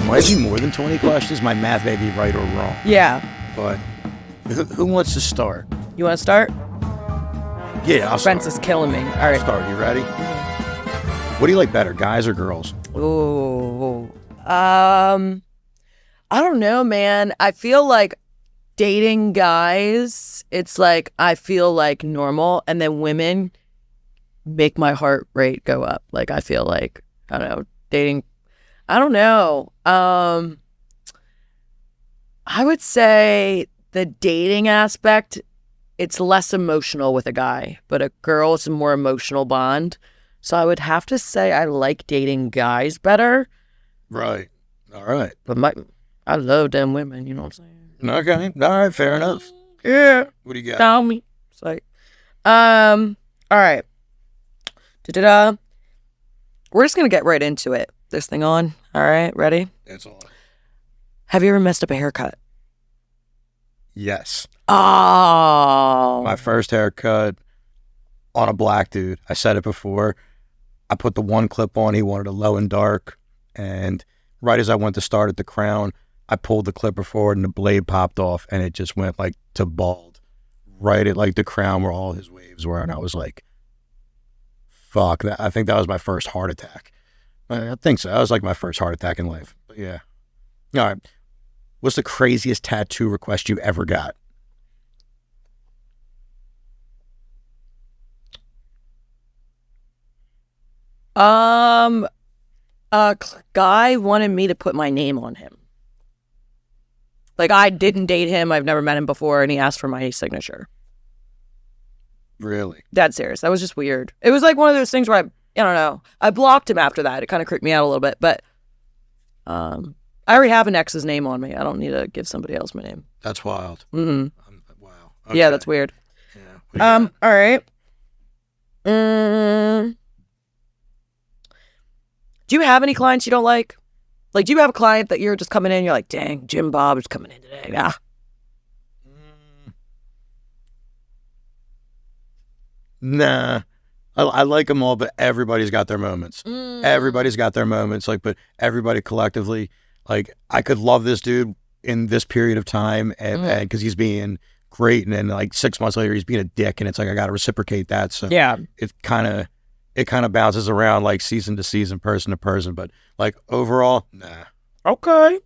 might be more than 20 questions. My math may be right or wrong. Yeah. But who wants to start? You want to start? Yeah, I'll start. Spence is killing me. All right. Start. You ready? What do you like better, guys or girls? Ooh. I don't know, man. I feel like dating guys, it's like I feel like normal, and then women make my heart rate go up. Like I feel like, I don't know, dating, I don't know. I would say the dating aspect, it's less emotional with a guy, but a girl is a more emotional bond. So I would have to say I like dating guys better. Right. All right. But I love them women, you know what I'm saying? Okay. All right. Fair enough. Yeah. What do you got? Tell me. It's like, all right. Da-da-da. We're just going to get right into it. This thing on. All right. Ready? It's on. Have you ever messed up a haircut? Yes. Oh. My first haircut on a black dude. I said it before. I put the one clip on. He wanted a low and dark. And right as I went to start at the crown, I pulled the clipper forward and the blade popped off and it just went like to bald. Right at like the crown where all his waves were. And I was like, fuck that. I think that was my first heart attack. I think so. That was like my first heart attack in life. But yeah. All right. What's the craziest tattoo request you ever got? A guy wanted me to put my name on him. Like, I didn't date him. I've never met him before, and he asked for my signature. Really? Dead serious. That was just weird. It was like one of those things where I don't know. I blocked him after that. It kind of creeped me out a little bit, but I already have an ex's name on me. I don't need to give somebody else my name. That's wild. Mm-hmm. Wow. Okay. Yeah, that's weird. Yeah. All right. Do you have any clients you don't like? Like, do you have a client that you're just coming in, you're like, dang, Jim Bob is coming in today. Ah. Nah. I like them all, but everybody's got their moments. Everybody's got their moments, like, but everybody collectively, like, I could love this dude in this period of time and because he's being great, and then like 6 months later he's being a dick, and it's like I got to reciprocate that. So Yeah. it kind of bounces around like season to season, person to person, but like overall, nah. Okay.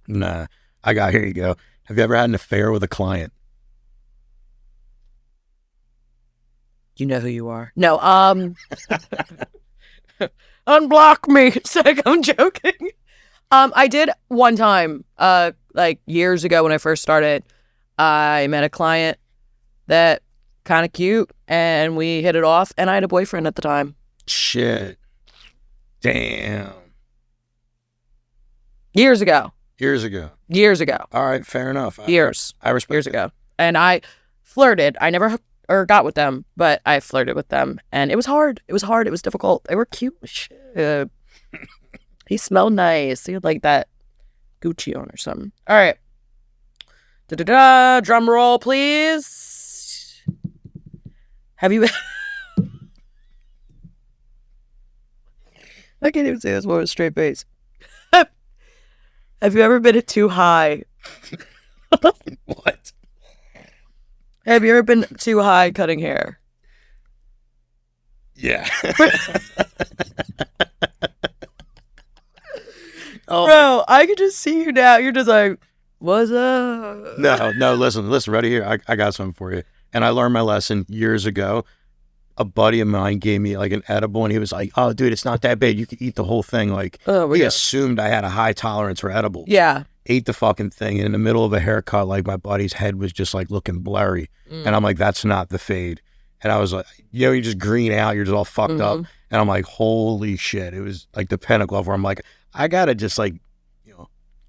Nah. Here you go. Have you ever had an affair with a client? You know who you are. No, unblock me. It's like, I'm joking. I did one time, like years ago when I first started, I met a client that kind of cute and we hit it off, and I had a boyfriend at the time. Shit. Damn. Years ago. All right, fair enough. Years. I respect Years it. ago. And I flirted. I never got with them, but I flirted with them, and it was hard. It was difficult. They were cute. Shit. He smelled nice. He had like that Gucci on or something. All right. Da-da-da. Drum roll, please. Have you... I can't even say this one with a straight face. Have you ever been too high? What? Have you ever been too high cutting hair? Yeah. Bro, I can just see you now. You're just like, what's up? No, listen, right here. I got something for you. And I learned my lesson years ago. A buddy of mine gave me like an edible, and he was like, oh, dude, it's not that bad. You can eat the whole thing. Like, he assumed I had a high tolerance for edibles. Yeah. Ate the fucking thing. And in the middle of a haircut, like my buddy's head was just like looking blurry. And I'm like, that's not the fade. And I was like, you just green out. You're just all fucked up. And I'm like, holy shit. It was like the pinnacle of where I'm like, I gotta just like,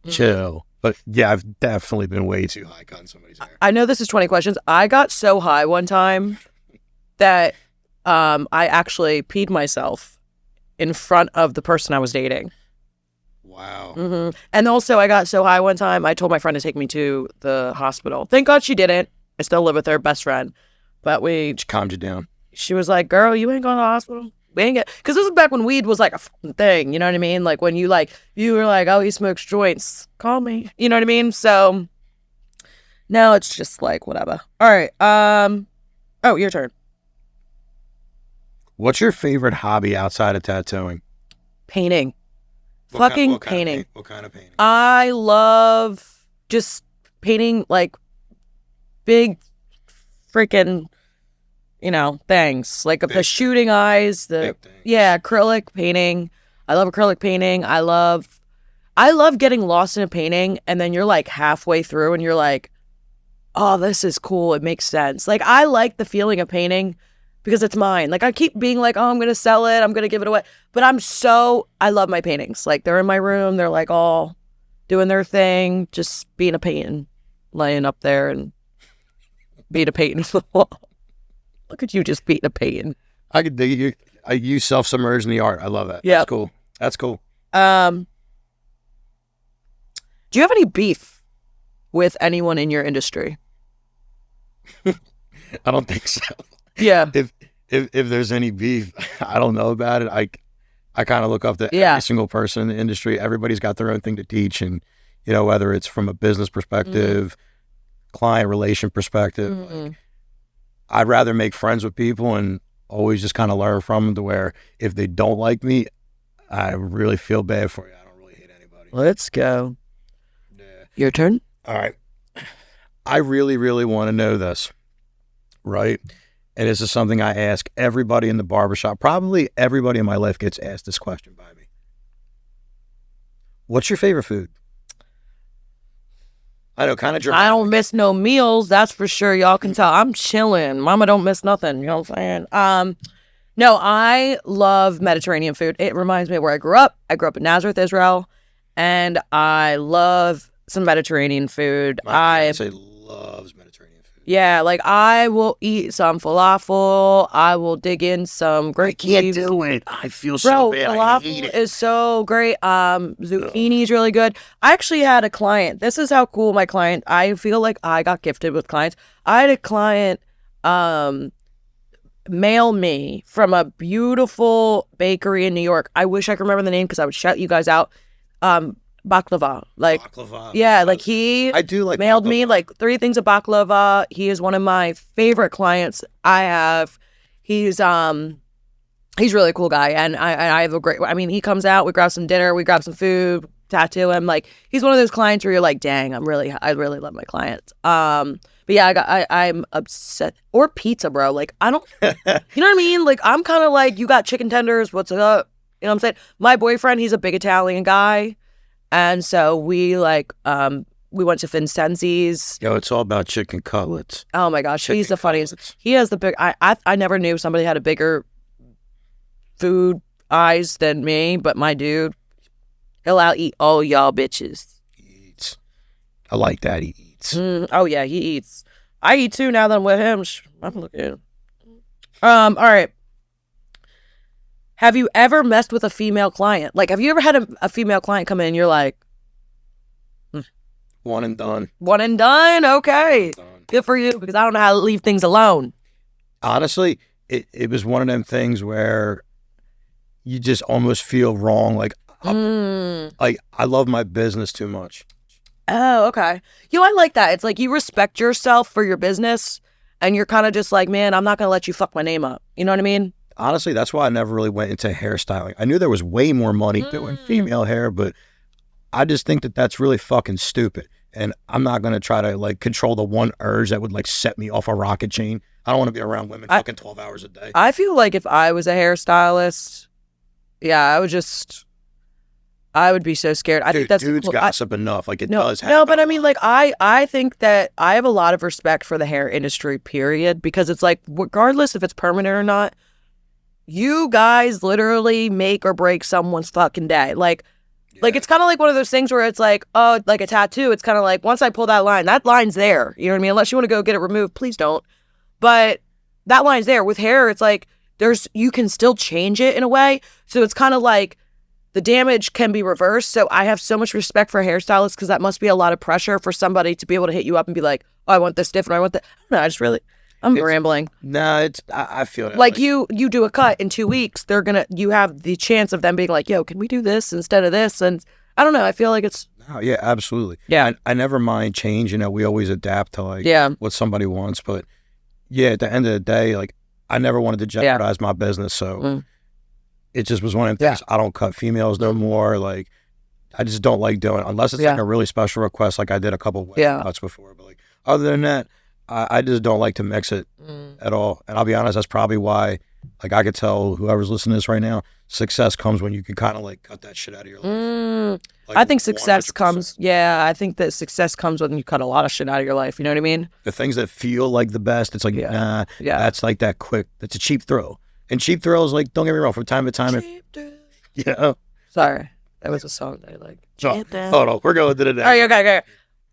chill. But yeah, I've definitely been way too high cutting somebody's hair. I know this is 20 questions. I got so high one time that I actually peed myself in front of the person I was dating. Wow. And also, I got so high one time, I told my friend to take me to the hospital. Thank God she didn't. I still live with her, best friend. But She calmed you down. she was like, girl, you ain't going to the hospital? We ain't get, because this was back when weed was like a fucking thing. You know what I mean? Like when you were like, oh, he smokes joints. Call me. You know what I mean? So now it's just like whatever. All right. Oh, your turn. What's your favorite hobby outside of tattooing? Painting. What Fucking kind of painting. What kind of painting? I love just painting like big freaking, things. Like the shooting eyes, Big things. yeah, acrylic painting. I love acrylic painting. I love getting lost in a painting and then you're like halfway through and you're like, oh, this is cool. It makes sense. Like I like the feeling of painting because it's mine. Like I keep being like, oh, I'm going to sell it. I'm going to give it away. But I love my paintings. Like they're in my room. They're like all doing their thing, just being a painting, laying up there and being a painting. Look at you just being a painting. I could dig you. You self-submerged in the art. I love that. Yeah. That's cool. That's cool. Do you have any beef with anyone in your industry? I don't think so. Yeah. If there's any beef, I don't know about it. I kind of look up to every single person in the industry. Everybody's got their own thing to teach, and whether it's from a business perspective, client relation perspective. Like, I'd rather make friends with people and always just kind of learn from them. To where if they don't like me, I really feel bad for you. I don't really hate anybody. Let's go. Yeah. Your turn. All right. I really, really want to know this, right? And this is something I ask everybody in the barbershop. Probably everybody in my life gets asked this question by me. What's your favorite food? I know, kind of dramatic. I don't miss no meals, that's for sure. Y'all can tell I'm chilling. Mama don't miss nothing. You know what I'm saying? No, I love Mediterranean food. It reminds me of where I grew up. I grew up in Nazareth, Israel, and I love some Mediterranean food. My fiance loves Mediterranean food. Yeah, like I will eat some falafel. I will dig in some great. I can't do it. I feel so bad. I hate Falafel it. is so great. Zucchini is really good. I actually had a client. This is how cool my client. I feel like I got gifted with clients. I had a client mail me from a beautiful bakery in New York. I wish I could remember the name because I would shout you guys out. Baklava. Like Baklava. yeah, like he I do like mailed baklava. me like 3 things of baklava. He is one of my favorite clients I have. He's really a cool guy, and I have a great. I mean, he comes out, we grab some dinner, we grab some food, tattoo him. Like he's one of those clients where you're like, dang, I really love my clients. But yeah, I'm upset. Or pizza, bro. Like I don't, you know what I mean? Like I'm kind of like, you got chicken tenders. What's up? You know what I'm saying? My boyfriend, he's a big Italian guy. And so we went to Vincenzi's. Yo, it's all about chicken cutlets. Oh my gosh, he's the funniest. Cutlets. He has the big. I never knew somebody had a bigger food eyes than me, but my dude, he'll out eat all y'all bitches. He eats. I like that. He eats. Oh yeah, he eats. I eat too now that I'm with him. I'm looking. All right. Have you ever messed with a female client? Like, have you ever had a female client come in and you're like, One and done. one and done? Okay. Good for you, because I don't know how to leave things alone. Honestly, it was one of them things where you just almost feel wrong. Like, I love my business too much. Oh, okay. I like that. It's like you respect yourself for your business and you're kind of just like, man, I'm not going to let you fuck my name up. You know what I mean? Honestly, that's why I never really went into hairstyling. I knew there was way more money doing female hair, but I just think that that's really fucking stupid. And I'm not going to try to like control the one urge that would like set me off a rocket chain. I don't want to be around women fucking 12 hours a day. I feel like if I was a hairstylist, yeah, I would be so scared. I think that's dudes cool. gossip enough. Like it does happen. No, but I mean, like, I think that I have a lot of respect for the hair industry, period, because it's like, regardless if it's permanent or not, you guys literally make or break someone's fucking day. Like it's kind of like one of those things where it's like, oh, like a tattoo. It's kind of like, once I pull that line's there. You know what I mean? Unless you want to go get it removed, please don't. But that line's there. With hair, it's like, you can still change it in a way. So it's kind of like, the damage can be reversed. So I have so much respect for hairstylists, because that must be a lot of pressure for somebody to be able to hit you up and be like, oh, I want this different. I want that. I don't know. I'm It's- rambling. No, I feel that. Like you do a cut in 2 weeks, you have the chance of them being like, yo, can we do this instead of this? And I don't know. I feel like it's, Oh, yeah, absolutely. Yeah. I never mind change. We always adapt to like yeah, what somebody wants. But yeah, at the end of the day, like I never wanted to jeopardize my business. So Mm. it just was one of the things. I don't cut females no more. Like I just don't like doing it unless it's like a really special request. Like I did a couple wedding cuts before. But like other than that, I just don't like to mix it at all. And I'll be honest, that's probably why, like I could tell whoever's listening to this right now, success comes when you can kind of like cut that shit out of your life. Like, I think success 100%. comes, I think that success comes when you cut a lot of shit out of your life. You know what I mean? The things that feel like the best, it's like, nah, that's like that quick, that's a cheap throw. And cheap throws, like, don't get me wrong, from time to time, Sorry. That was a song that I like. Hold on, we're going to the next. All right, okay.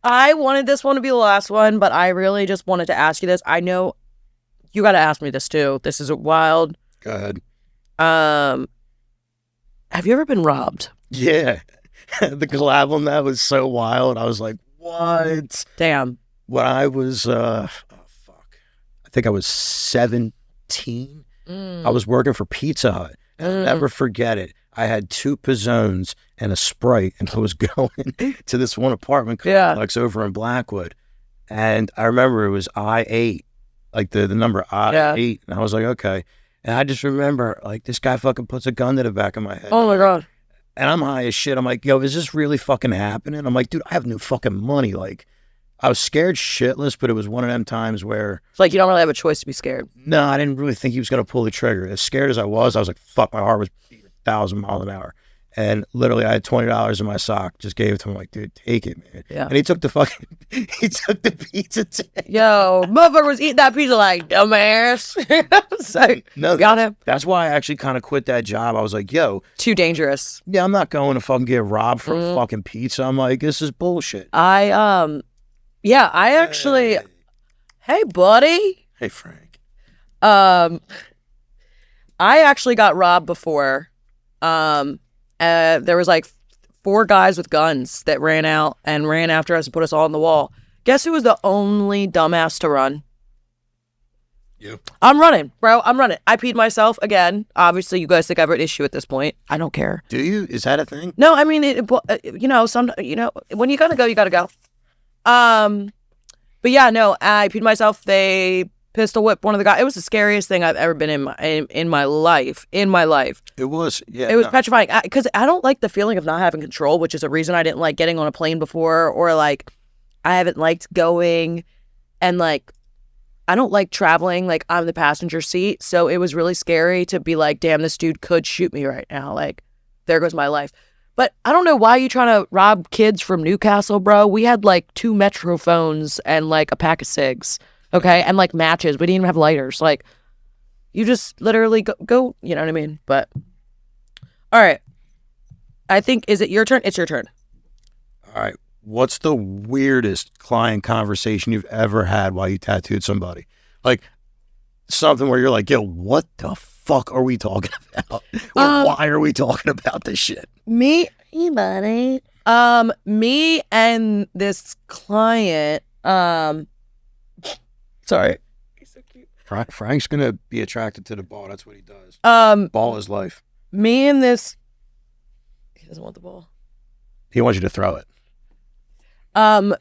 I wanted this one to be the last one, but I really just wanted to ask you this. I know you got to ask me this too. This is wild. Go ahead. Have you ever been robbed? Yeah. The collab on that was so wild. I was like, what? Damn. When I was, I think I was 17. I was working for Pizza Hut. And I'll never forget it. I had 2 Pizzones and a Sprite, and I was going to this one apartment complex over in Blackwood. And I remember it was I-8, like the number I-8. And I was like, okay. And I just remember, like, this guy fucking puts a gun to the back of my head. Oh, my God. And I'm high as shit. I'm like, yo, is this really fucking happening? I'm like, dude, I have no fucking money. Like, I was scared shitless, but it was one of them times where... It's like you don't really have a choice to be scared. No, I didn't really think he was going to pull the trigger. As scared as I was like, fuck, my heart was beating 1,000 miles an hour. And literally, I had $20 in my sock. Just gave it to him, like, dude, take it, man. Yeah. And he took the pizza tray. Yo, motherfucker was eating that pizza like, dumbass. So, No, got him. That's why I actually kind of quit that job. I was like, yo. Too dangerous. Yeah, I'm not going to fucking get robbed for a fucking pizza. I'm like, this is bullshit. I actually, hey, buddy. Hey, Frank. I actually got robbed before. There was like 4 guys with guns that ran out and ran after us and put us all on the wall. Guess who was the only dumbass to run? You. I'm running, bro. I'm running. I peed myself again. Obviously, you guys think I have an issue at this point. I don't care. Do you? Is that a thing? No, I mean, when you gotta go, you gotta go. But yeah, no, I peed myself. They pistol whipped one of the guys. It was the scariest thing I've ever been in my life. It was, yeah. It was petrifying because I don't like the feeling of not having control, which is a reason I didn't like getting on a plane before, or like I haven't liked going, and like I don't like traveling like I'm the passenger seat. So it was really scary to be like, damn, this dude could shoot me right now. Like, there goes my life. But I don't know why you trying to rob kids from Newcastle, bro. We had like 2 Metro phones and like a pack of cigs, okay, and like matches. We didn't even have lighters. Like, you just literally go. You know what I mean? But all right, I think, is it your turn? It's your turn. All right. What's the weirdest client conversation you've ever had while you tattooed somebody? Like something where you're like, yo, what the fuck are we talking about? Or why are we talking about this shit? Me and this client, sorry. He's so cute. Frank's gonna be attracted to the ball. That's what he does. Ball is life. Me and this, he doesn't want the ball. He wants you to throw it.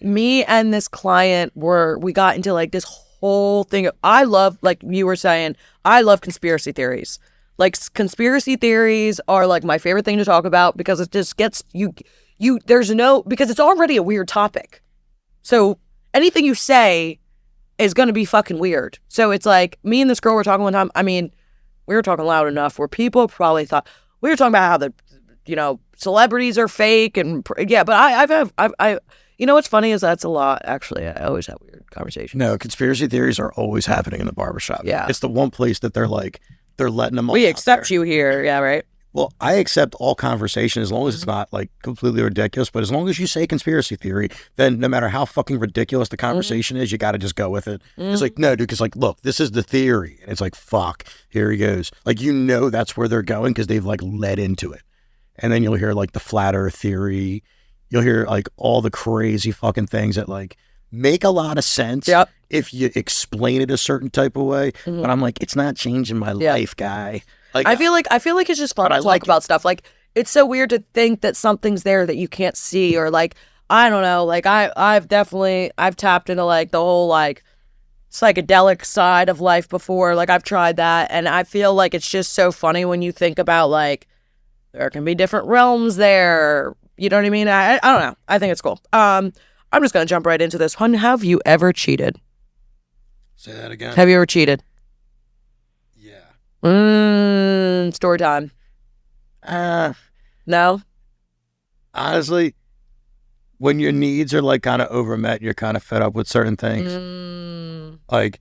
Me and this client we got into like this whole thing. I love, like you were saying, I love conspiracy theories. Like, conspiracy theories are like my favorite thing to talk about because it just gets because it's already a weird topic. So anything you say is going to be fucking weird. So it's like, me and this girl were talking one time. I mean, we were talking loud enough where people probably thought we were talking about how the, celebrities are fake and but I what's funny is that's a lot. Actually, I always have weird conversations. No, conspiracy theories are always happening in the barbershop. Yeah. It's the one place that they're letting them all We out accept there. you here. Yeah, right. Well, I accept all conversation as long as it's not like completely ridiculous. But as long as you say conspiracy theory, then no matter how fucking ridiculous the conversation is, you got to just go with it. It's like, no, dude, because like, look, this is the theory. And it's like, fuck, here he goes. Like, that's where they're going because they've like led into it. And then you'll hear like the flat earth theory. You'll hear like all the crazy fucking things that like make a lot of sense Yep. if you explain it a certain type of way. Mhm. But I'm like, it's not changing my Yeah. life, guy. Like, I feel like it's just fun But I to talk like it. about stuff. Like, it's so weird to think that something's there that you can't see, or like, I don't know, like I've tapped into like the whole like psychedelic side of life before. Like, I've tried that, and I feel like it's just so funny when you think about like there can be different realms there. You know what I mean? I don't know. I think it's cool. I'm just gonna jump right into this. Hun, have you ever cheated? say that again. Have you ever cheated? Yeah. Story time. Uh, No? honestly, when your needs are like kind of overmet, you're kind of fed up with certain things. Like,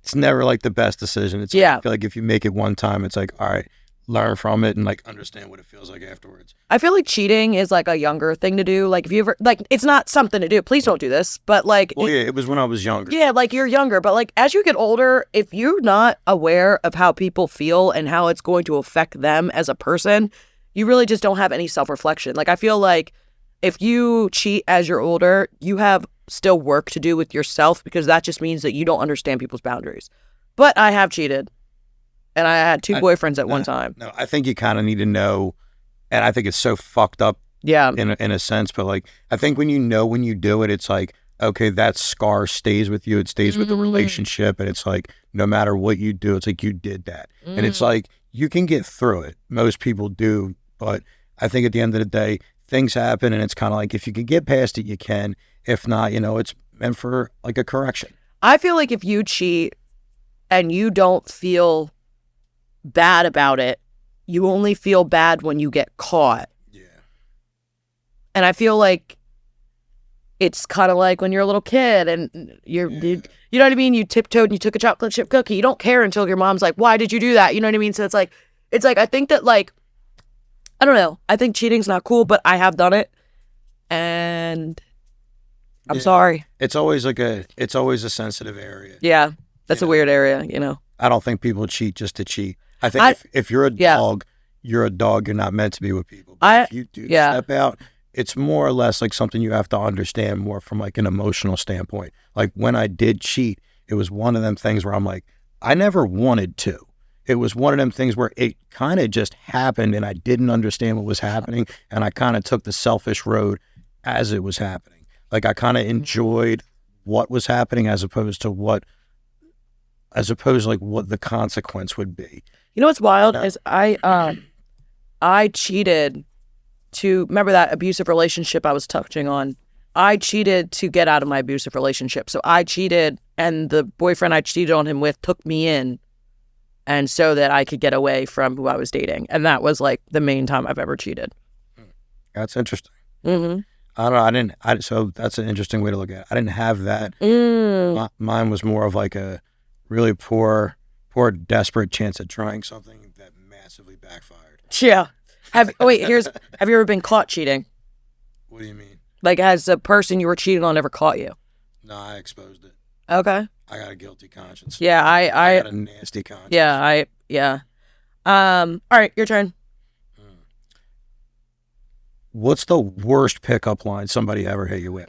it's never like the best decision. It's Yeah. I feel like if you make it one time, it's like, all right, learn from it and like understand what it feels like afterwards. I feel like cheating is like a younger thing to do. Like, if you ever, like, it's not something to do. Please don't do this. But like, Well, yeah, it was when I was younger. yeah, like you're younger. But like, as you get older, if you're not aware of how people feel and how it's going to affect them as a person, you really just don't have any self-reflection. Like, I feel like if you cheat as you're older, you have still work to do with yourself, because that just means that you don't understand people's boundaries. But I have cheated. And I had two boyfriends at one time. No, I think you kind of need to know, and I think it's so fucked up Yeah. in a sense, but like, I think when you do it, it's like, okay, that scar stays with you. It stays with the relationship. And it's like, no matter what you do, it's like you did that. And it's like, you can get through it. Most people do. But I think at the end of the day, things happen. And it's kind of like, if you can get past it, you can. If not, it's meant for like a correction. I feel like if you cheat and you don't feel bad about it, you only feel bad when you get caught. Yeah. And I feel like it's kind of like when you're a little kid and you know what I mean? You tiptoed and you took a chocolate chip cookie. You don't care until your mom's like, why did you do that? You know what I mean? So it's like, I think that like, I don't know. I think cheating's not cool, but I have done it. And I'm sorry. It's always a sensitive area. Yeah. That's a weird area, I don't think people cheat just to cheat. I think if you're a dog, you're a dog. You're not meant to be with people. But if you do step out, it's more or less like something you have to understand more from like an emotional standpoint. Like, when I did cheat, it was one of them things where I'm like, I never wanted to. It was one of them things where it kind of just happened and I didn't understand what was happening. And I kind of took the selfish road as it was happening. Like, I kind of enjoyed what was happening as opposed to what the consequence would be. You know what's wild is I cheated to, remember that abusive relationship I was touching on? I cheated to get out of my abusive relationship. So I cheated, and the boyfriend I cheated on him with took me in, and so that I could get away from who I was dating. And that was like the main time I've ever cheated. That's interesting. Mm-hmm. I don't know. So that's an interesting way to look at it. I didn't have that. Mine was more of like a really poor, desperate chance at trying something that massively backfired. Yeah. Have you ever been caught cheating? What do you mean? Like, has the person you were cheating on ever caught you? No, I exposed it. Okay. I got a guilty conscience. Yeah, I got a nasty conscience. Yeah. All right, your turn. What's the worst pickup line somebody ever hit you with?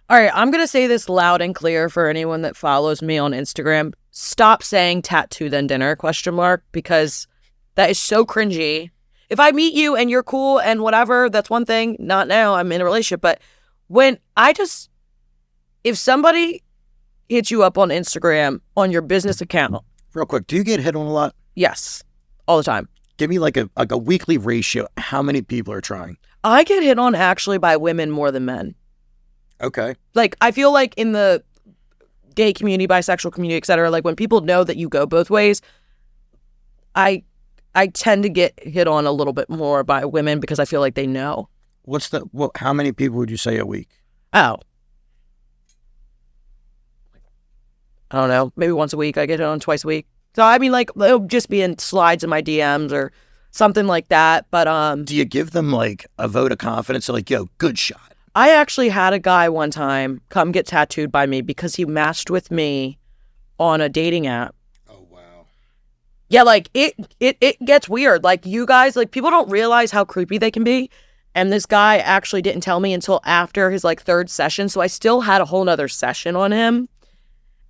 All right, I'm going to say this loud and clear for anyone that follows me on Instagram. Stop saying tattoo then dinner, ? Because that is so cringy. If I meet you and you're cool and whatever, that's one thing. Not now, I'm in a relationship. But if somebody hits you up on Instagram on your business account. Real quick, do you get hit on a lot? Yes, all the time. Give me like a weekly ratio. How many people are trying? I get hit on actually by women more than men. Okay. Like, I feel like in the gay community, bisexual community, etc., like when people know that you go both ways, I tend to get hit on a little bit more by women because I feel like they know. How many people would you say a week? Oh. I don't know. Maybe once a week. I get hit on twice a week. So, I mean, like, it'll just be in slides in my DMs or something like that. But, do you give them like a vote of confidence? Like, yo, good shot. I actually had a guy one time come get tattooed by me because he matched with me on a dating app. Oh, wow. Yeah, like, it gets weird. Like, you guys, like, people don't realize how creepy they can be. And this guy actually didn't tell me until after his like third session. So I still had a whole nother session on him.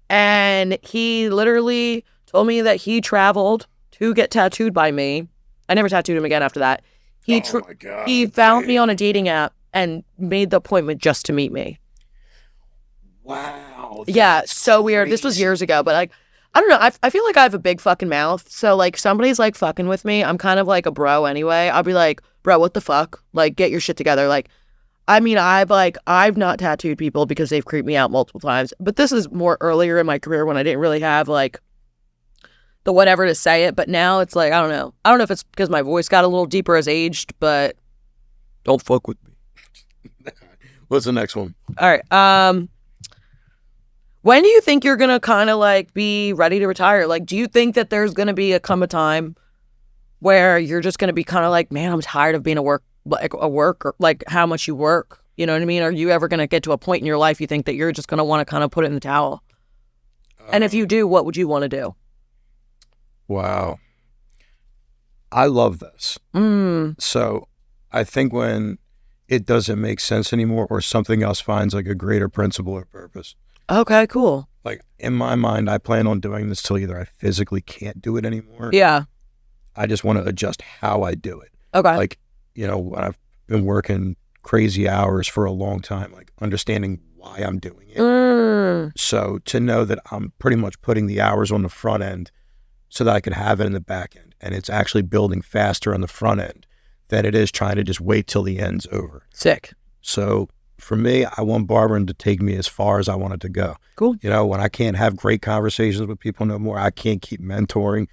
And he literally told me that he traveled to get tattooed by me. I never tattooed him again after that. Oh my God. He found me on a dating app and made the appointment just to meet me. Wow. Yeah, so weird. This was years ago, but like, I don't know. I feel like I have a big fucking mouth. So like, somebody's like fucking with me. I'm kind of like a bro anyway. I'll be like, bro, what the fuck? Like, get your shit together. Like, I mean, I've not tattooed people because they've creeped me out multiple times. But this is more earlier in my career when I didn't really have like the whatever to say it. But now it's like, I don't know. I don't know if it's because my voice got a little deeper as aged, but don't fuck with me. What's the next one? All right. When do you think you're gonna kind of like be ready to retire? Like, do you think that there's gonna be a time where you're just gonna be kind of like, man, I'm tired of being a worker, like how much you work? You know what I mean? Are you ever gonna get to a point in your life you think that you're just gonna want to kind of put it in the towel? And if you do, what would you want to do? Wow. I love this. So I think when it doesn't make sense anymore or something else finds like a greater principle or purpose. Okay, cool. Like in my mind, I plan on doing this till either I physically can't do it anymore. Yeah. I just want to adjust how I do it. Okay. Like, you know, when I've been working crazy hours for a long time, like understanding why I'm doing it. So to know that I'm pretty much putting the hours on the front end so that I could have it in the back end. And it's actually building faster on the front end than it is trying to just wait till the end's over. Sick. So for me, I want barbering to take me as far as I want it to go. Cool. You know, when I can't have great conversations with people no more, I can't keep mentoring,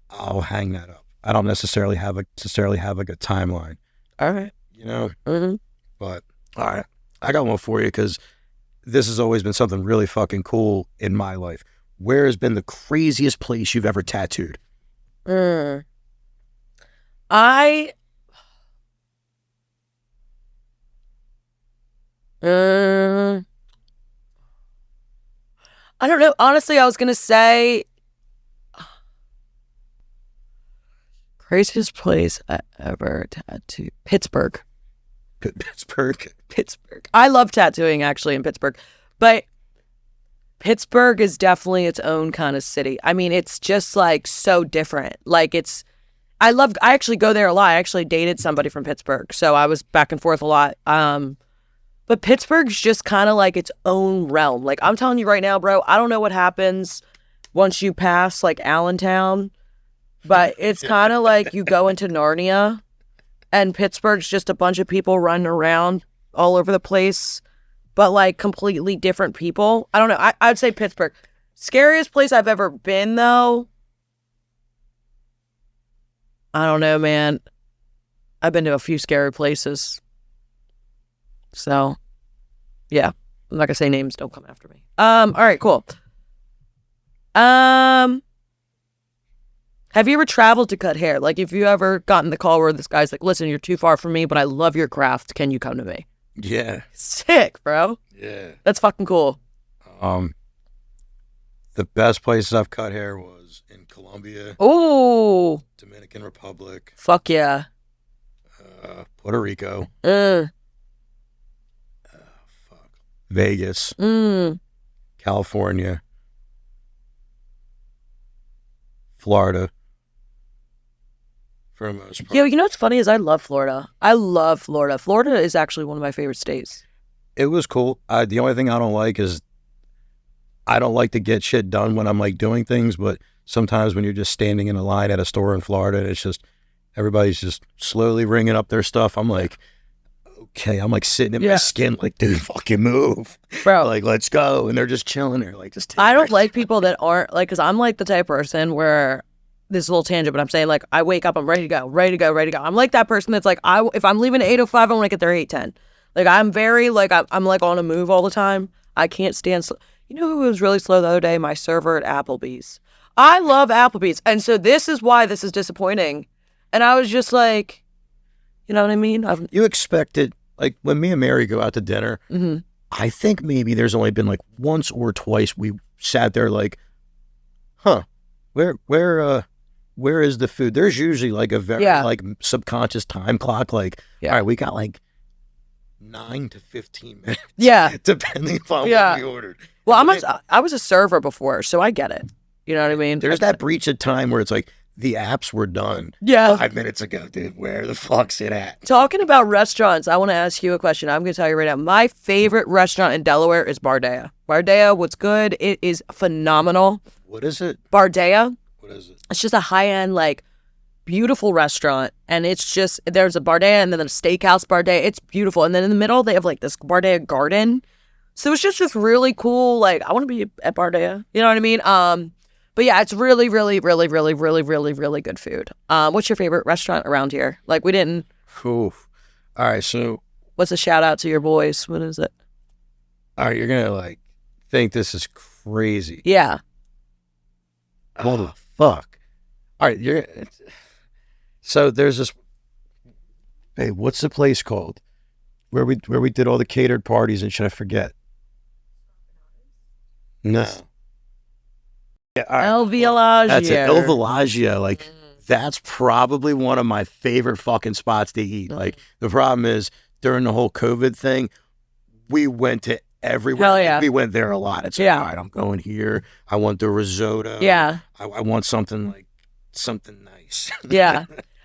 I'll hang that up. I don't necessarily have like a timeline. All right. You know? But, all right, I got one for you because this has always been something really fucking cool in my life. Where has been the craziest place you've ever tattooed? I don't know. Honestly, I was going to say craziest place I ever tattooed. Pittsburgh. Pittsburgh. I love tattooing actually in Pittsburgh, but Pittsburgh is definitely its own kind of city. I mean, it's just like so different. Like I actually go there a lot. I actually dated somebody from Pittsburgh, so I was back and forth a lot. But Pittsburgh's just kind of like its own realm. Like I'm telling you right now, bro, I don't know what happens once you pass like Allentown, but it's kind of like you go into Narnia and Pittsburgh's just a bunch of people running around all over the place, but like completely different people. I don't know. I would say Pittsburgh. Scariest place I've ever been though. I don't know, man. I've been to a few scary places. So, yeah. I'm not gonna say names. Don't come after me. All right, cool. Have you ever traveled to cut hair? Like, if you ever gotten the call where this guy's like, listen, you're too far from me, but I love your craft. Can you come to me? Yeah. Sick, bro. Yeah. That's fucking cool. The best places I've cut hair was in Colombia. Ooh. Dominican Republic. Fuck yeah. Puerto Rico. Mm. Vegas. California. Florida. For the most part. Yo, you know what's funny is I love Florida. I love Florida. Florida is actually one of my favorite states. It was cool. The only thing I don't like is I don't like to get shit done when I'm like doing things, but sometimes when you're just standing in a line at a store in Florida, it's just everybody's just slowly ringing up their stuff. I'm like, okay, I'm like sitting in my skin, like, dude, fucking move, bro. Like, let's go, and they're just chilling there, like, just. I don't like people that aren't like, cause I'm like the type of person where this is a little tangent, but I'm saying like I wake up, I'm ready to go. I'm like that person that's like if I'm leaving at 8:05, I want to get there 8:10. Like I'm very like I'm like on a move all the time. I can't stand. You know who was really slow the other day? My server at Applebee's. I love Applebee's, and so this is why this is disappointing. And I was just like, you know what I mean? You expected, like when me and Mary go out to dinner, I think maybe there's only been like once or twice we sat there like, huh, where where is the food? There's usually like a very Yeah. like subconscious time clock. Like, Yeah. all right, we got like 9 to 15 minutes. Yeah. Depending upon Yeah. what we ordered. Well, And I was a server before, so I get it. You know what I mean? there's that breach of time where it's like the apps were done Yeah. 5 minutes ago, dude. Where the fuck's it at? Talking about restaurants, I want to ask you a question. I'm going to tell you right now. My favorite restaurant in Delaware is Bardea. Bardea, what's good? It is phenomenal. What is it? Bardea, What is it? it's just a high-end, like, beautiful restaurant. And it's just, there's a Bardea and then a steakhouse Bardea. It's beautiful. And then in the middle, they have, like, this Bardea garden. So it's just really cool. Like, I want to be at Bardea. You know what I mean? But yeah, it's really, really, really, really, really, really, really good food. What's your favorite restaurant around here? Like, we didn't, Oof. All right, so what's a shout out to your boys? What is it? all right, you're gonna like think this is crazy. Yeah. What the fuck? All right, so there's this. Hey, what's the place called? Where we did all the catered parties and shit? I forget. No. Yeah, all right. El Villaggio. That's it. El Villaggio. Like, that's probably one of my favorite fucking spots to eat. Like, the problem is during the whole COVID thing, we went to everywhere. Hell yeah. We went there a lot. It's Yeah. like, all right, I'm going here. I want the risotto. Yeah. I want something nice. Yeah.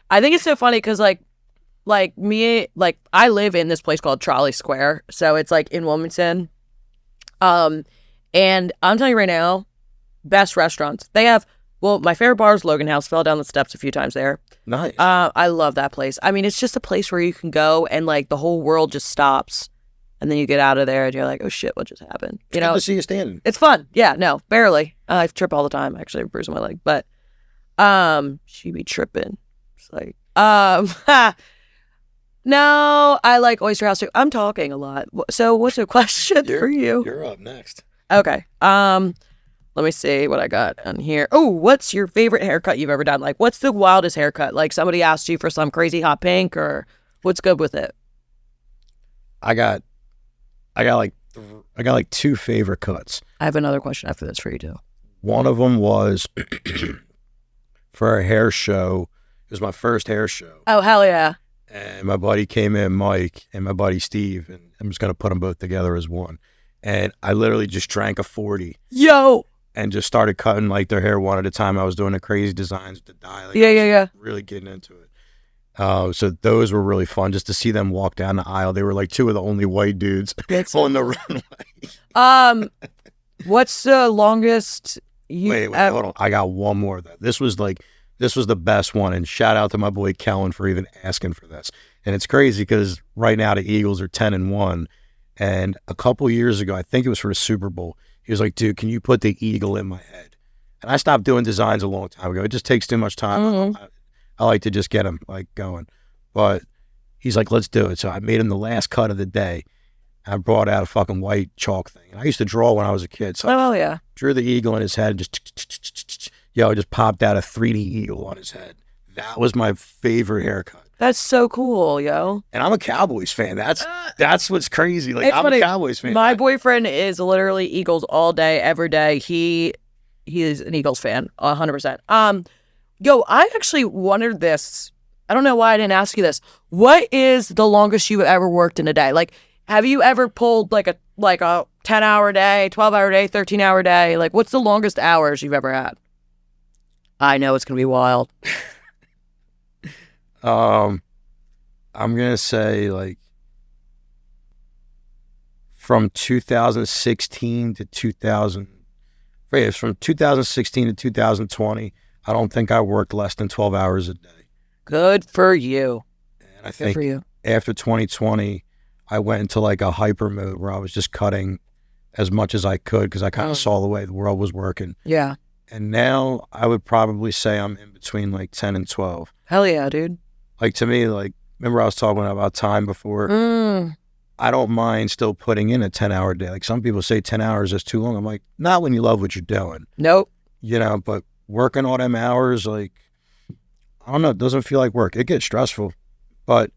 I think it's so funny because like me, like I live in this place called Trolley Square. So it's like in Wilmington. And I'm telling you right now, best restaurants. They have, well, my favorite bar is Logan House. Fell down the steps a few times there. Nice. I love that place. I mean, it's just a place where you can go and like the whole world just stops. And then you get out of there and you're like, oh shit, what just happened? You Good know, to see you standing. it's fun. Yeah, no, barely. I trip all the time. Actually, I bruise my leg, but she be tripping. It's like no, I like Oyster House too. I'm talking a lot. So, what's a question for you? You're up next. Okay. Let me see what I got on here. Oh, what's your favorite haircut you've ever done? Like, what's the wildest haircut? Like, somebody asked you for some crazy hot pink, or what's good with it? I got like two favorite cuts. I have another question after this for you too. One of them was for a hair show. It was my first hair show. Oh, hell yeah. And my buddy came in, Mike, and my buddy Steve, and I'm just going to put them both together as one. And I literally just drank a 40 Yo. and just started cutting like their hair one at a time. I was doing the crazy designs with the dye. Like, Yeah. really getting into it. So those were really fun just to see them walk down the aisle. They were like two of the only white dudes on the runway. What's the longest you Wait, hold on. I got one more though. This was the best one, and shout out to my boy Kellen for even asking for this. And it's crazy because right now the Eagles are 10-1, and a couple years ago, I think it was for the Super Bowl, he was like, "Dude, can you put the eagle in my head?" And I stopped doing designs a long time ago. It just takes too much time. Mhm. I like to just get them like going, but he's like, "Let's do it." So I made him the last cut of the day. I brought out a fucking white chalk thing. And I used to draw when I was a kid, so I Oh yeah. drew the eagle in his head, just it just popped out a 3D eagle on his head. That was my favorite haircut. That's so cool, yo. And I'm a Cowboys fan. That's what's crazy. Like, It's I'm funny. a Cowboys fan. My boyfriend is literally Eagles all day, every day. He is an Eagles fan, 100%. Yo, I actually wondered this. I don't know why I didn't ask you this. What is the longest you've ever worked in a day? Like, have you ever pulled like a 10-hour day, 12-hour day, 13-hour day? Like, what's the longest hours you've ever had? I know it's gonna be wild. I'm gonna say like from 2016 to 2020. I don't think I worked less than 12 hours a day. Good for you. And I Good think for you. after 2020, I went into like a hyper mode where I was just cutting as much as I could because I kind of saw the way the world was working. Yeah. And now I would probably say I'm in between like 10 and 12. Hell yeah, dude. Like, to me, like, remember I was talking about time before? Mm. I don't mind still putting in a 10-hour day. Like, some people say 10 hours is too long. I'm like, not when you love what you're doing, Nope. you know, but working all them hours, like, I don't know, it doesn't feel like work. It gets stressful. But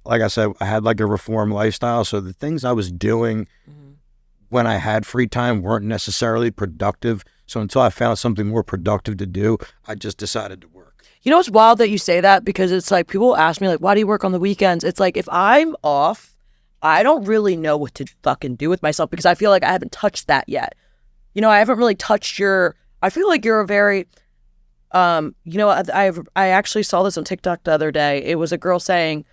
like I said, I had like a reformed lifestyle. So the things I was doing when I had free time weren't necessarily productive. So until I found something more productive to do, I just decided to work. You know what's wild that you say that? Because it's like people ask me like, why do you work on the weekends? It's like if I'm off, I don't really know what to fucking do with myself because I feel like I haven't touched that yet. You know, I haven't really touched I feel like you're a very, you know, I actually saw this on TikTok the other day. It was a girl saying,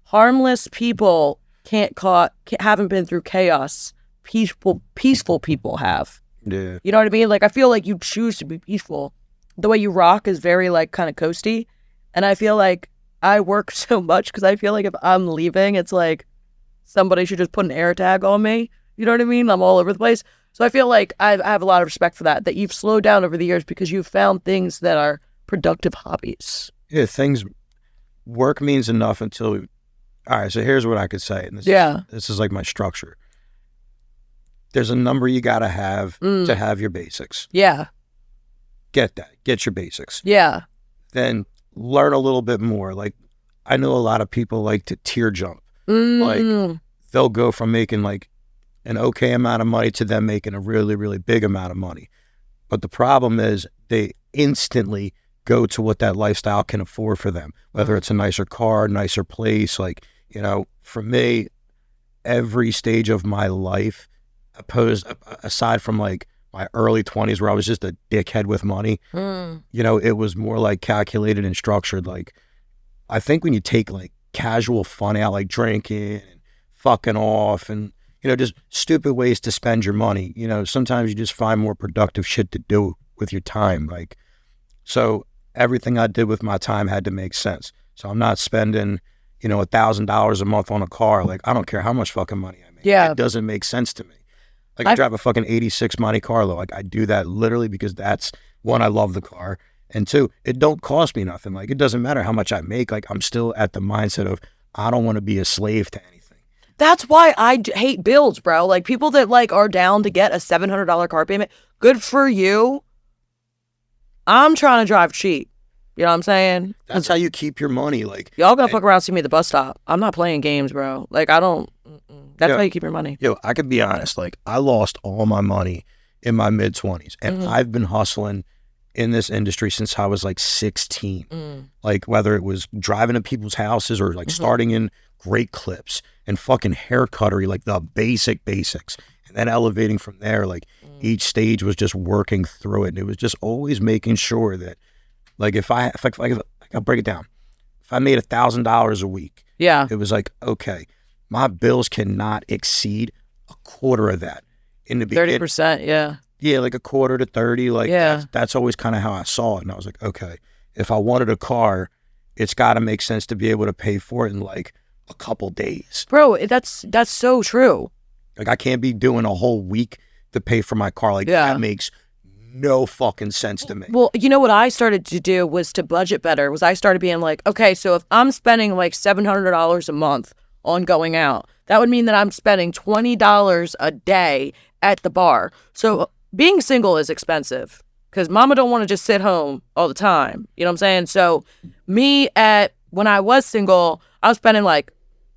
harmless people haven't been through chaos. Peaceful people have. Yeah. You know what I mean? Like, I feel like you choose to be peaceful. The way you rock is very, like, kind of coasty. And I feel like I work so much because I feel like if I'm leaving, it's like somebody should just put an air tag on me. You know what I mean? I'm all over the place. So I feel like I have a lot of respect for that you've slowed down over the years because you've found things that are productive hobbies. Yeah, work means enough until, all right, so here's what I could say. And this is like my structure. There's a number you got to have your basics. Yeah. Get that. Get your basics. Yeah. Then learn a little bit more. Like, I know a lot of people like to tier jump. Like, they'll go from making like an okay amount of money to them making a really, really big amount of money. But the problem is they instantly go to what that lifestyle can afford for them, whether it's a nicer car, nicer place. Like, you know, for me, every stage of my life, aside from like my early 20s where I was just a dickhead with money, you know, it was more like calculated and structured. Like, I think when you take like casual fun out, like drinking and fucking off and, you know, just stupid ways to spend your money, you know, sometimes you just find more productive shit to do with your time. Like, so everything I did with my time had to make sense. So I'm not spending, you know, $1,000 a month on a car. Like, I don't care how much fucking money I make. Yeah. It doesn't make sense to me. Like, I drive a fucking 86 Monte Carlo. Like, I do that literally because that's, one, I love the car. And two, it don't cost me nothing. Like, it doesn't matter how much I make. Like, I'm still at the mindset of, I don't want to be a slave to anything. That's why I hate bills, bro. Like, people that like are down to get a $700 car payment, good for you. I'm trying to drive cheap. You know what I'm saying? That's how you keep your money. Like, y'all gonna fuck around and see me at the bus stop. I'm not playing games, bro. Like, I don't. That's how you keep your money. Yo, I could be honest. Like, I lost all my money in my mid-20s. And I've been hustling in this industry since I was like 16. Like, whether it was driving to people's houses or like starting in great clips and fucking hair cuttery, like the basics. And then elevating from there, like each stage was just working through it. And it was just always making sure that, like, if I'll break it down. If I made $1,000 a week, it was like, okay, my bills cannot exceed a quarter of that. In the beginning, 30%, yeah, like a quarter to 30. Like, that's always kind of how I saw it. And I was like, okay, if I wanted a car, it's got to make sense to be able to pay for it in like a couple days. Bro, that's so true. Like, I can't be doing a whole week to pay for my car. Like, that makes no fucking sense to me. Well, you know what I started to do was to budget better. I started being like, okay, so if I'm spending like $700 a month on going out, that would mean that I'm spending $20 a day at the bar. So being single is expensive because mama don't want to just sit home all the time. You know what I'm saying? So when I was single, I was spending like,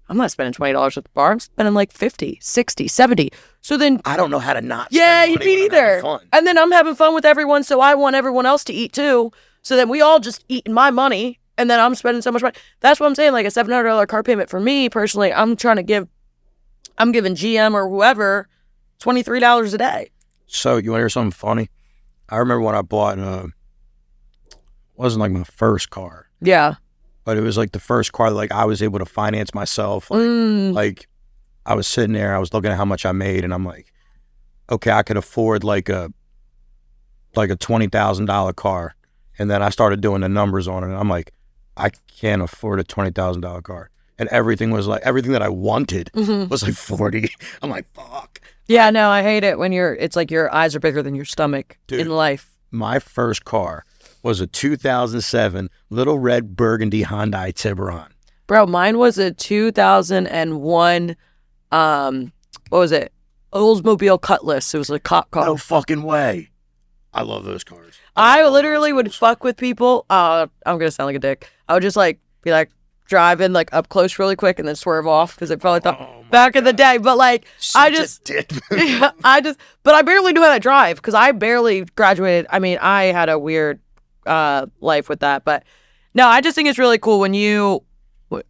I'm not spending $20 at the bar. I'm spending like 50, 60, 70. So then I don't know how to not yeah, spend money me when I'm neither. having fun. And then I'm having fun with everyone, so I want everyone else to eat too. So then we all just eating my money, and then I'm spending so much money. That's what I'm saying. Like a $700 car payment for me personally, I'm giving GM or whoever $23 a day. So you want to hear something funny? I remember when I bought wasn't like my first car. Yeah. But it was like the first car that like I was able to finance myself. Like I was sitting there, I was looking at how much I made, and I'm like, okay, I could afford like a $20,000 car. And then I started doing the numbers on it, and I'm like, I can't afford a $20,000 car. And everything that I wanted was like 40. I'm like, fuck. Yeah, no, I hate it when it's like your eyes are bigger than your stomach. Dude, in life. My first car was a 2007 little red burgundy Hyundai Tiburon. Bro, mine was a 2001, what was it? Oldsmobile Cutlass. It was a cop car. No fucking way. I love those cars. I literally would fuck with people. I'm going to sound like a dick. I would just like be like driving like up close really quick and then swerve off because I probably thought back in the day. But like, but I barely knew how to drive because I barely graduated. I mean, I had a weird life with that, but No, I just think it's really cool when you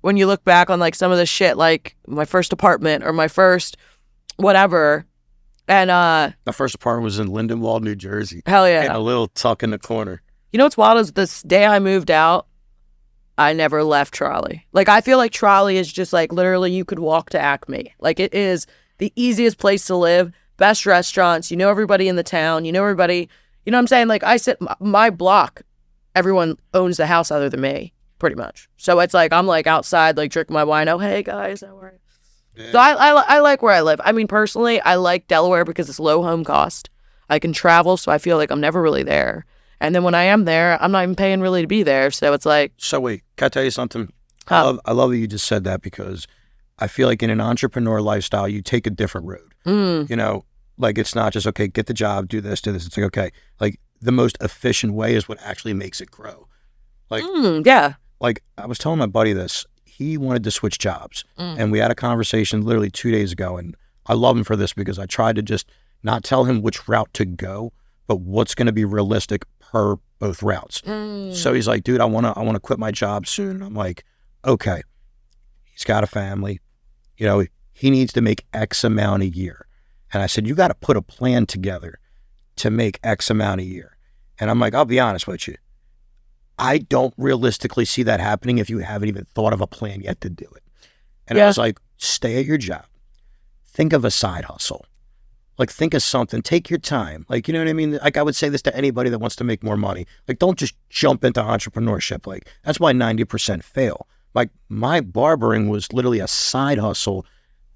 look back on like some of the shit, like my first apartment or my first whatever, and My first apartment was in Lindenwold, New Jersey, hell in yeah. a little tuck in the corner. You know what's wild is this day I moved out, I never left Trolley. Like, I feel like Trolley is just like literally you could walk to Acme. Like, it is the easiest place to live, best restaurants. You know everybody in the town. You know everybody. You know what I'm saying? Like, I sit my block, everyone owns the house other than me, pretty much. So it's like I'm like outside, like drinking my wine. Oh, hey guys, how are you? Yeah. So I like where I live. I mean, personally, I like Delaware because it's low home cost. I can travel, so I feel like I'm never really there. And then when I am there, I'm not even paying really to be there. So it's like, So wait, can I tell you something? Huh. I love that you just said that because I feel like in an entrepreneur lifestyle, you take a different road. You know, like it's not just, okay, get the job, do this, do this. It's like, okay, like the most efficient way is what actually makes it grow. Like, yeah. like I was telling my buddy this, he wanted to switch jobs. And we had a conversation literally 2 days ago. And I love him for this because I tried to just not tell him which route to go, but what's going to be realistic per both routes. So he's like, dude, I want to quit my job soon. I'm like, okay, he's got a family, you know, he needs to make X amount a year. And I said, you got to put a plan together to make X amount a year. And I'm like, I'll be honest with you. I don't realistically see that happening if you haven't even thought of a plan yet to do it. And I was like, stay at your job. Think of a side hustle. Like, think of something. Take your time. Like, you know what I mean? Like, I would say this to anybody that wants to make more money. Like, don't just jump into entrepreneurship. Like, that's why 90% fail. Like, my barbering was literally a side hustle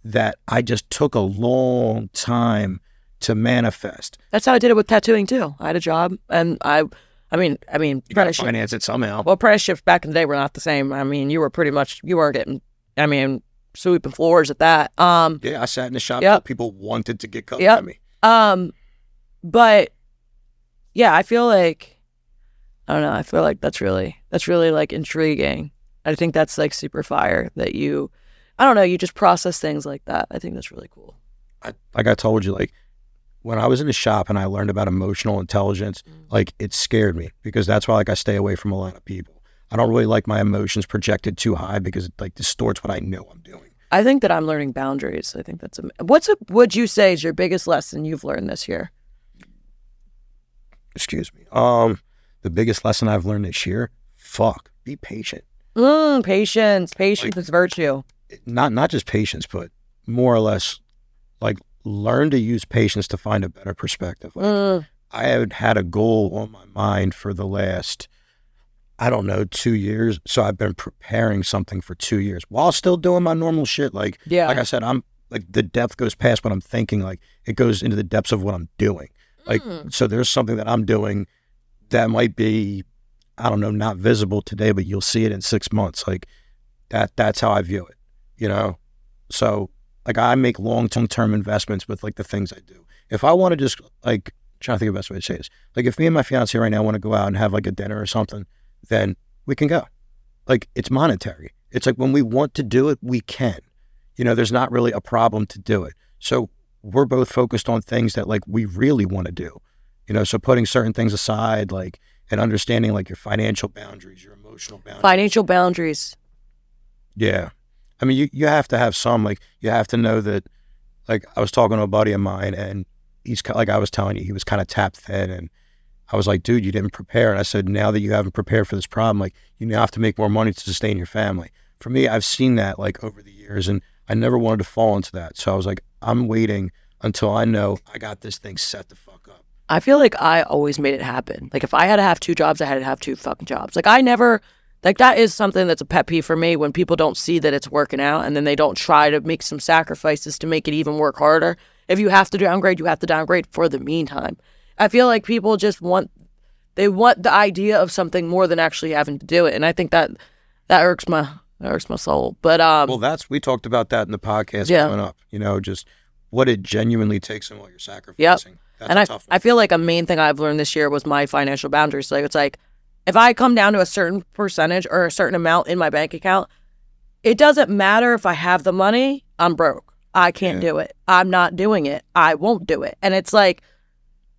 that I just took a long time to manifest. That's how I did it with tattooing too. I had a job, and I mean, You gotta finance it somehow. well, apprenticeships back in the day were not the same. I mean, you weren't getting, I mean, sweeping floors at that. Yeah, I sat in the shop Yep. till people wanted to get cut Yep. by me. But yeah, I feel like, I don't know, I feel like that's really like intriguing. I think that's like super fire that you, I don't know, you just process things like that. I think that's really cool. Like I told you, like when I was in the shop and I learned about emotional intelligence, like it scared me because that's why like I stay away from a lot of people. I don't really like my emotions projected too high because it like distorts what I know I'm doing. I think that I'm learning boundaries. I think that's would you say is your biggest lesson you've learned this year? Excuse me. The biggest lesson I've learned this year, be patient. Patience is virtue. Not just patience, but more or less like learn to use patience to find a better perspective. Like, I had had a goal on my mind for the last, I don't know, 2 years. So I've been preparing something for 2 years while still doing my normal shit. Like, like I said, I'm like the depth goes past what I'm thinking. Like it goes into the depths of what I'm doing. Like, so there's something that I'm doing that might be, I don't know, not visible today, but you'll see it in 6 months. Like that's how I view it, you know? So like I make long-term investments with like the things I do. If I want to just like, trying to think of the best way to say this. Like if me and my fiance right now want to go out and have like a dinner or something, then we can go. Like it's monetary. It's like when we want to do it, we can. You know, there's not really a problem to do it. So we're both focused on things that like we really want to do. You know, so putting certain things aside, like, and understanding like your financial boundaries, your emotional boundaries. Financial boundaries. Yeah. I mean, you have to have some, like, you have to know that, like, I was talking to a buddy of mine and he's like I was telling you, he was kind of tapped thin. And I was like, dude, you didn't prepare. And I said, now that you haven't prepared for this problem, like, you now have to make more money to sustain your family. For me, I've seen that like over the years and I never wanted to fall into that. So I was like, I'm waiting until I know I got this thing set the fuck up. I feel like I always made it happen. Like if I had to have 2 jobs, I had to have 2 fucking jobs. Like I never, like that is something that's a pet peeve for me when people don't see that it's working out and then they don't try to make some sacrifices to make it even work harder. If you have to downgrade, you have to downgrade for the meantime. I feel like people just want the idea of something more than actually having to do it. And I think that irks my soul. But well, we talked about that in the podcast coming up, you know, just what it genuinely takes and what you're sacrificing. Yep. That's and a tough one. I feel like a main thing I've learned this year was my financial boundaries. Like it's like, if I come down to a certain percentage or a certain amount in my bank account, it doesn't matter if I have the money, I'm broke. I can't do it. I'm not doing it. I won't do it. And it's like,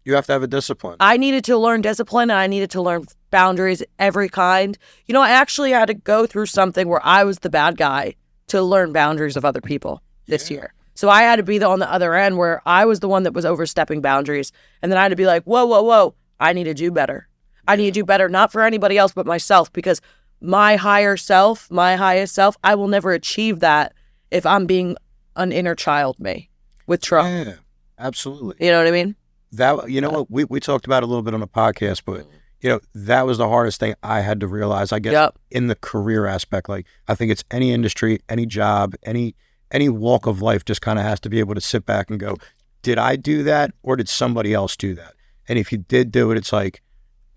You have to have a discipline. I needed to learn discipline and I needed to learn boundaries, every kind. You know, I actually had to go through something where I was the bad guy to learn boundaries of other people this year. So I had to be on the other end where I was the one that was overstepping boundaries. And then I had to be like, whoa, I need to do better. I need to do better, not for anybody else but myself, because my higher self, my highest self, I will never achieve that if I'm being an inner child me with trauma. Yeah, absolutely. You know what I mean? That, you know what, we talked about it a little bit on the podcast, but you know, that was the hardest thing I had to realize, I guess, in the career aspect. Like, I think it's any industry, any job, any walk of life just kind of has to be able to sit back and go, did I do that or did somebody else do that? And if you did do it, it's like,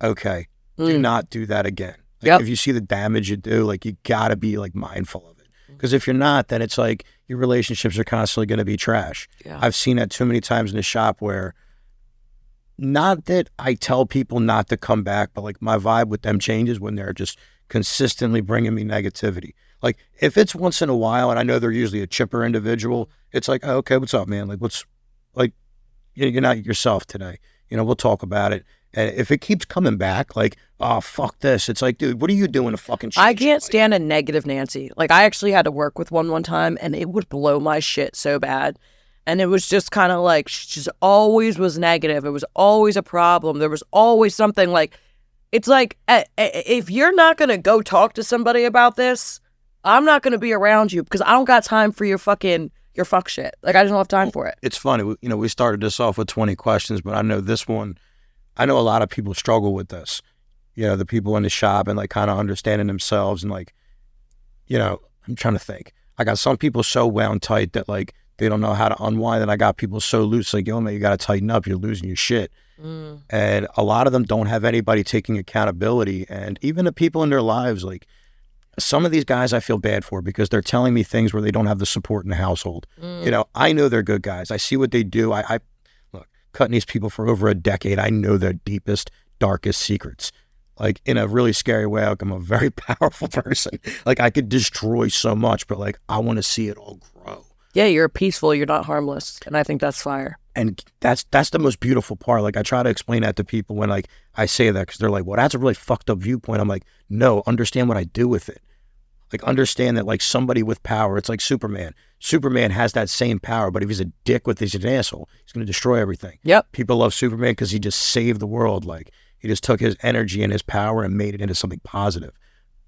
okay, do not do that again. Like, if you see the damage you do, like, you gotta be like mindful of it. Because if you're not, then it's like your relationships are constantly going to be trash. I've seen that too many times in the shop where, not that I tell people not to come back, but like my vibe with them changes when they're just consistently bringing me negativity. Like, if it's once in a while, and I know they're usually a chipper individual, it's like, oh, okay, what's up, man? Like, what's, like, you're not yourself today. You know, we'll talk about it. And if it keeps coming back, like, oh, fuck this. It's like, dude, what are you doing to fucking change? I can't stand a negative Nancy. Like, I actually had to work with one time, and it would blow my shit so bad. And it was just kind of like, she just always was negative. It was always a problem. There was always something. Like, it's like, if you're not going to go talk to somebody about this, I'm not going to be around you, because I don't got time for your fuck shit. Like, I just don't have time for it. It's funny. You know, we started this off with 20 questions, but I know this one, I know a lot of people struggle with this. You know, the people in the shop and like kind of understanding themselves and like, you know, I'm trying to think. I got some people so wound tight that like they don't know how to unwind, and I got people so loose, like, yo, man, you got to tighten up. You're losing your shit. And a lot of them don't have anybody taking accountability. And even the people in their lives, like, some of these guys I feel bad for because they're telling me things where they don't have the support in the household. You know, I know they're good guys. I see what they do. I look, cutting these people for over a decade, I know their deepest, darkest secrets. Like, in a really scary way, like, I'm a very powerful person. Like, I could destroy so much, but like, I want to see it all grow. Yeah, you're peaceful. You're not harmless. And I think that's fire. And that's the most beautiful part. Like, I try to explain that to people when like I say that, because they're like, well, that's a really fucked up viewpoint. I'm like, no, understand what I do with it. Like, understand that like somebody with power, it's like Superman. Superman has that same power, but if he's a dick with he's an asshole, he's going to destroy everything. People love Superman because he just saved the world. Like, he just took his energy and his power and made it into something positive.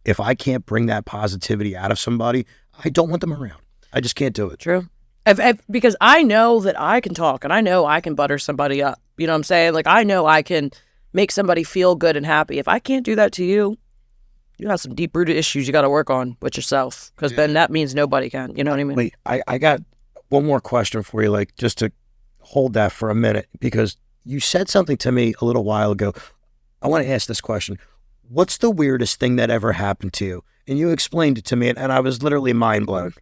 If I can't bring that positivity out of somebody, I don't want them around. I just can't do it. True. Because I know that I can talk and I know I can butter somebody up. You know what I'm saying? Like, I know I can make somebody feel good and happy. If I can't do that to you, you have some deep-rooted issues you got to work on with yourself, because then that means nobody can. You know what I mean? Wait, I got one more question for you, like, just to hold that for a minute, because you said something to me a little while ago. I want to ask this question. What's the weirdest thing that ever happened to you? And you explained it to me, and I was literally mind blown.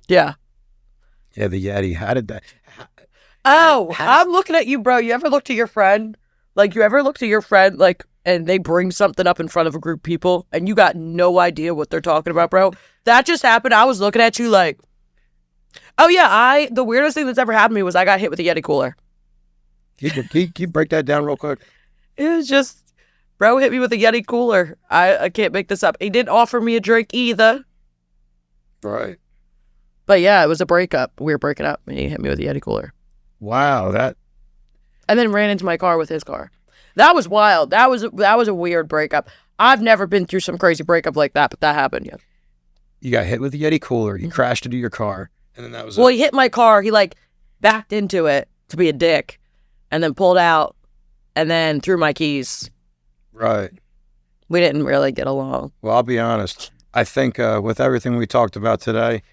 Yeah. Yeah, the Yeti. How did that? I'm looking at you, bro. You ever look to your friend? Like, you ever look to your friend, like, and they bring something up in front of a group of people, and you got no idea what they're talking about, bro? That just happened. I was looking at you like, oh yeah, the weirdest thing that's ever happened to me was I got hit with a Yeti cooler. Can you break that down real quick? It was just, bro hit me with a Yeti cooler. I can't make this up. He didn't offer me a drink either. Right. But yeah, it was a breakup. We were breaking up, and he hit me with a Yeti cooler. Wow, And then ran into my car with his car. That was wild. That was a weird breakup. I've never been through some crazy breakup like that, but that happened. Yeah. You got hit with a Yeti cooler. You crashed into your car, and then that was. Well, he hit my car. He like backed into it to be a dick, and then pulled out, and then threw my keys. Right. We didn't really get along. Well, I'll be honest. I think with everything we talked about today,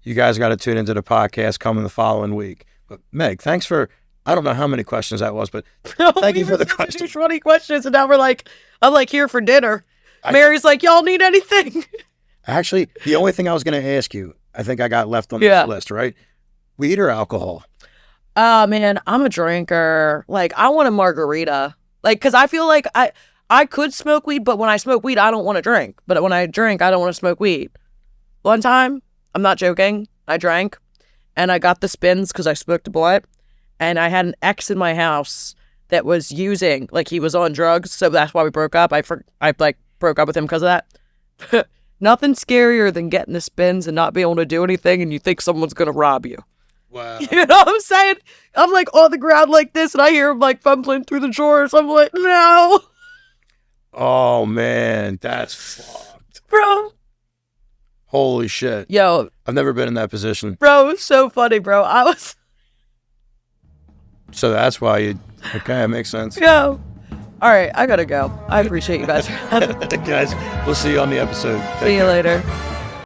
you guys got to tune into the podcast coming the following week. But Meg, thanks for. I don't know how many questions that was, but thank you for the question. 20 questions, and now I'm like here for dinner. Mary's like, y'all need anything? Actually, the only thing I was going to ask you, I think I got left on this list, right? Weed or alcohol? Man, I'm a drinker. Like, I want a margarita. Like, because I feel like I could smoke weed, but when I smoke weed, I don't want to drink. But when I drink, I don't want to smoke weed. One time, I'm not joking, I drank, and I got the spins because I smoked a blunt, and I had an ex in my house that was using, like, he was on drugs, so that's why we broke up. I broke up with him because of that. Nothing scarier than getting the spins and not being able to do anything, and you think someone's gonna rob you. Wow. You know what I'm saying? I'm like on the ground like this, and I hear him like fumbling through the drawers. I'm like, no, Oh man, that's fucked. bro. Holy shit. Yo, I've never been in that position. bro, it was so funny, bro. I was, So that's why you. Okay, that makes sense. yo. All right, I gotta go. I appreciate you guys. Guys, we'll see you on the episode. Take See you care. later.